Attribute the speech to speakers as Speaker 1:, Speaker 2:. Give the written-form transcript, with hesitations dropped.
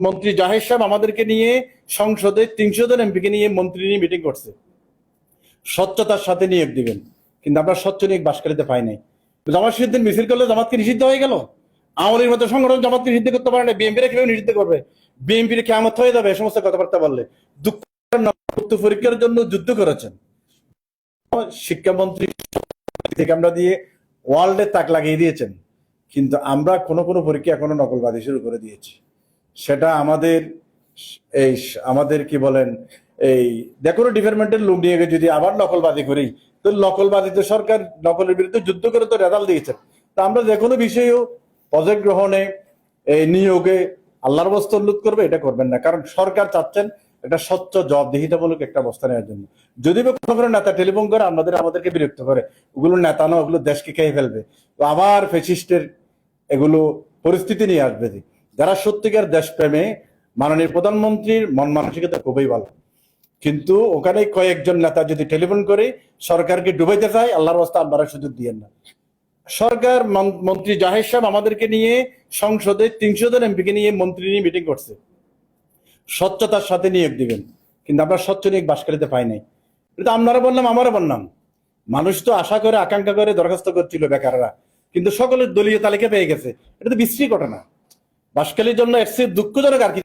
Speaker 1: মন্ত্রী জাহের সাহেব আমাদেরকে নিয়ে সংসদে ৩০০ জন এমপিকে নিয়ে মন্ত্রী নিয়ে মিটিং করছে, স্বচ্ছতার সাথে নিয়োগ দিবেন, কিন্তু আমরা স্বচ্ছ নিয়োগ বাসকালিতে পাই নাই। জামাত মিছিল করলে জামাতকে নিষিদ্ধ হয়ে গেল। আওয়ামী লীগের মতো সংগঠন জামাতকে নিষিদ্ধ করতে পারে না, বিএনপিরা কিভাবে নিষিদ্ধ করবে? বিএনপির কেয়ামত হয়ে যাবে এ সমস্ত কথাবার্তা বললে। দুঃখ, পরীক্ষার জন্য যুদ্ধ করেছেন শিক্ষামন্ত্রী থেকে আমরা দিয়ে ওয়ার্ল্ডে তাক লাগিয়ে দিয়েছেন, কিন্তু আমরা কোনো পরীক্ষা এখনো নকলবাদী শুরু করে দিয়েছি। সেটা আমাদের কি বলেন, এই দেখো ডিপার্টমেন্টের লোক নিয়ে যদি আবার নকলবাদী করি, তো নকলবাদী তো সরকার নকলের বিরুদ্ধে যুদ্ধ করে তো রেজাল্ট দিয়েছে। তা আমরা যে কোনো বিষয়েও প্রজেক্ট গ্রহণে, এই নিয়োগে আল্লাহর বস্ত অনুরোধ করবে, এটা করবেন না। কারণ সরকার চাচ্ছেন একটা স্বচ্ছ জবাবদিহিতামূলক একটা অবস্থা নেওয়ার জন্য। যদি বা কোনো নেতা টেলিফোন করে আমাদেরকে বিরক্ত করে, ওগুলো নেতা নয়, ওগুলো দেশকে খেয়ে ফেলবে, তো আবার ফ্যাসিস্টের এগুলো পরিস্থিতি নিয়ে আসবে। যারা সত্যিকার দেশপ্রেমে, মাননীয় প্রধানমন্ত্রীর মন মানসিকতা খুবই ভালো, কিন্তু ওখানে কয়েকজন নেতা যদি টেলিফোন করে সরকারকে ডুবাইতে চায়, আল্লাহর রাস্তা আপনারা সুযোগ দিয়েন না। সরকার মন্ত্রী জাহের সাহেব আমাদেরকে নিয়ে সংসদে ৩০০ জন এমপিকে নিয়ে মন্ত্রী নিয়ে মিটিং করছে, স্বচ্ছতার সাথে নিয়োগ দিবেন, কিন্তু আমরা স্বচ্ছ নিয়োগ বাসকালিতে পাই নাই। এটা আপনারা বললাম, আমারও বললাম, মানুষ তো আশা করে আকাঙ্ক্ষা করে দরখাস্ত করছিল বেকাররা, কিন্তু সকলের দলীয় তালিকা পেয়ে গেছে। এটা তো বিশ্রী ঘটনা। বাসকালীর জন্য এর চেয়ে দুঃখজনক আর কি